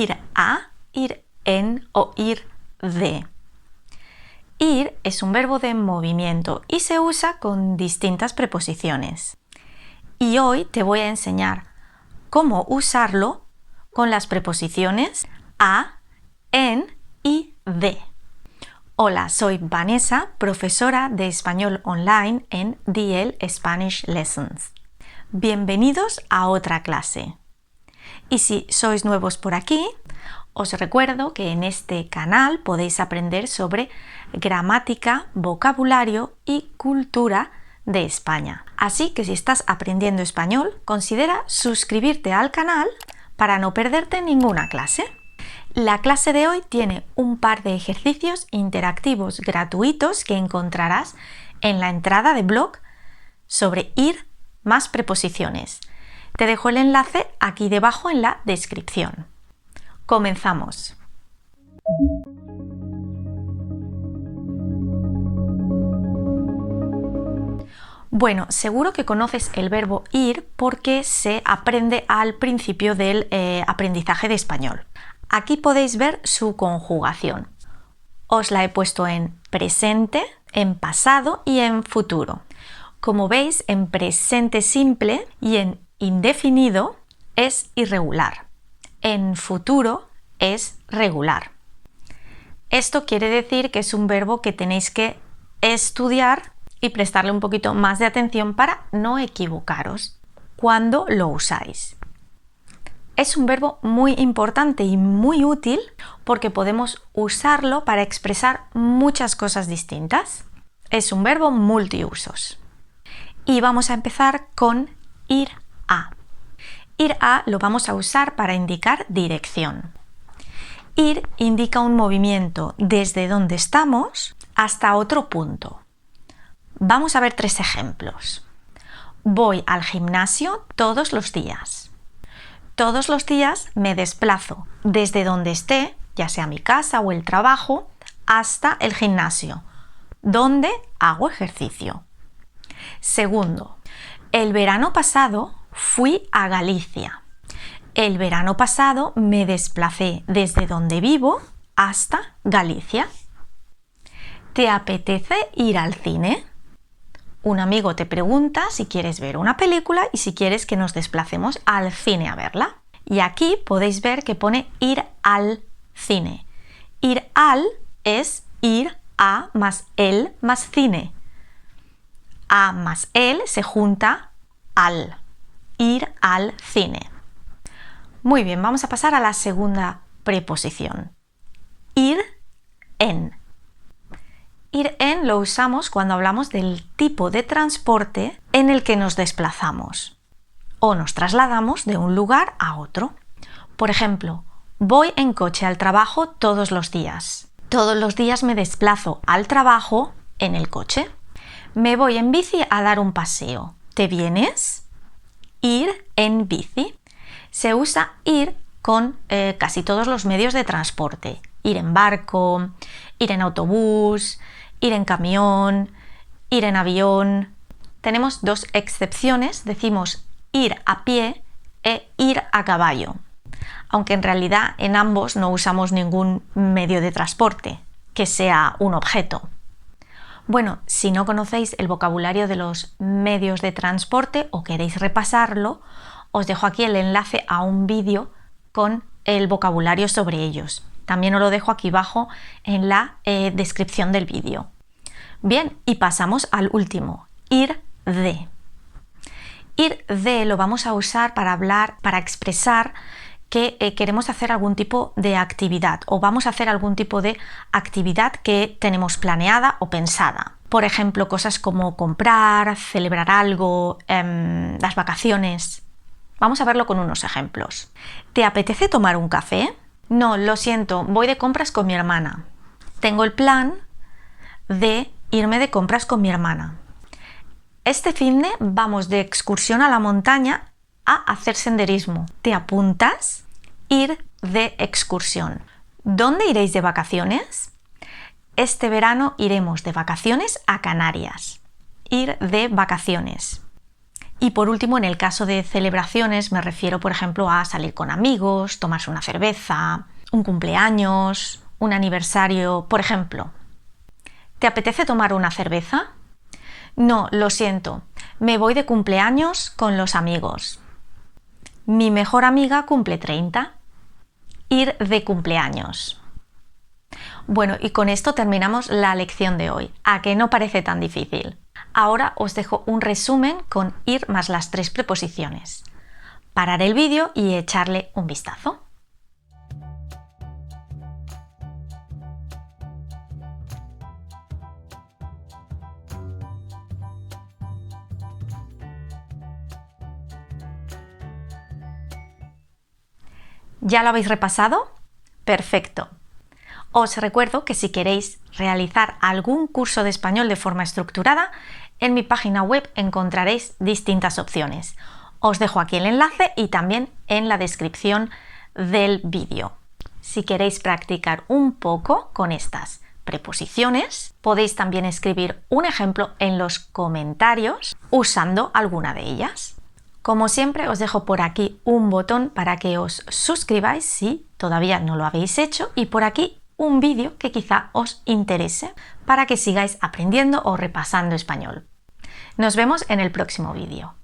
ir a, ir en o ir de. Ir es un verbo de movimiento y se usa con distintas preposiciones. Y hoy te voy a enseñar cómo usarlo con las preposiciones a, en y de. Hola, soy Vanessa, profesora de español online en DL Spanish Lessons. Bienvenidos a otra clase. Y si sois nuevos por aquí, os recuerdo que en este canal podéis aprender sobre gramática, vocabulario y cultura de España. Así que si estás aprendiendo español, considera suscribirte al canal para no perderte ninguna clase. La clase de hoy tiene un par de ejercicios interactivos gratuitos que encontrarás en la entrada de blog sobre ir más preposiciones. Te dejo el enlace aquí debajo en la descripción. Comenzamos. Bueno, seguro que conoces el verbo ir porque se aprende al principio del aprendizaje de español. Aquí podéis ver su conjugación. Os la he puesto en presente, en pasado y en futuro. Como veis, en presente simple y en indefinido es irregular. En futuro es regular. Esto quiere decir que es un verbo que tenéis que estudiar y prestarle un poquito más de atención para no equivocaros cuando lo usáis. Es un verbo muy importante y muy útil porque podemos usarlo para expresar muchas cosas distintas. Es un verbo multiusos. Y vamos a empezar con ir a. Ir a lo vamos a usar para indicar dirección. Ir indica un movimiento desde donde estamos hasta otro punto. Vamos a ver 3 ejemplos. Voy al gimnasio todos los días. Todos los días me desplazo desde donde esté, ya sea mi casa o el trabajo, hasta el gimnasio, donde hago ejercicio. Segundo, el verano pasado fui a Galicia. El verano pasado me desplacé desde donde vivo hasta Galicia. ¿Te apetece ir al cine? Un amigo te pregunta si quieres ver una película y si quieres que nos desplacemos al cine a verla. Y aquí podéis ver que pone ir al cine. Ir al es ir a más el más cine. A más el se junta al. Ir al cine. Muy bien, vamos a pasar a la segunda preposición. Ir en. Ir en lo usamos cuando hablamos del tipo de transporte en el que nos desplazamos o nos trasladamos de un lugar a otro. Por ejemplo, voy en coche al trabajo todos los días. Todos los días me desplazo al trabajo en el coche. Me voy en bici a dar un paseo. ¿Te vienes? Ir en bici. Se usa ir con casi todos los medios de transporte. Ir en barco, ir en autobús, ir en camión, ir en avión. Tenemos 2 excepciones, decimos ir a pie e ir a caballo, aunque en realidad en ambos no usamos ningún medio de transporte que sea un objeto. Bueno, si no conocéis el vocabulario de los medios de transporte o queréis repasarlo, os dejo aquí el enlace a un vídeo con el vocabulario sobre ellos. También os lo dejo aquí abajo en la descripción del vídeo. Bien, y pasamos al último, ir de. Ir de lo vamos a usar para hablar, para expresar que queremos hacer algún tipo de actividad o vamos a hacer algún tipo de actividad que tenemos planeada o pensada. Por ejemplo, cosas como comprar, celebrar algo, las vacaciones. Vamos a verlo con unos ejemplos. ¿Te apetece tomar un café? No, lo siento, voy de compras con mi hermana. Tengo el plan de irme de compras con mi hermana. Este finde vamos de excursión a la montaña a hacer senderismo. ¿Te apuntas? Ir de excursión. ¿Dónde iréis de vacaciones? Este verano iremos de vacaciones a Canarias. Ir de vacaciones. Y por último, en el caso de celebraciones, me refiero, por ejemplo, a salir con amigos, tomarse una cerveza, un cumpleaños, un aniversario, por ejemplo. ¿Te apetece tomar una cerveza? No, lo siento, me voy de cumpleaños con los amigos. Mi mejor amiga cumple 30. Ir de cumpleaños. Bueno, y con esto terminamos la lección de hoy. ¿A que no parece tan difícil? Ahora os dejo un resumen con ir más las 3 preposiciones. Parar el vídeo y echarle un vistazo. ¿Ya lo habéis repasado? Perfecto. Os recuerdo que si queréis realizar algún curso de español de forma estructurada, en mi página web encontraréis distintas opciones. Os dejo aquí el enlace y también en la descripción del vídeo. Si queréis practicar un poco con estas preposiciones, podéis también escribir un ejemplo en los comentarios usando alguna de ellas. Como siempre, os dejo por aquí un botón para que os suscribáis si todavía no lo habéis hecho y por aquí un vídeo que quizá os interese para que sigáis aprendiendo o repasando español. Nos vemos en el próximo vídeo.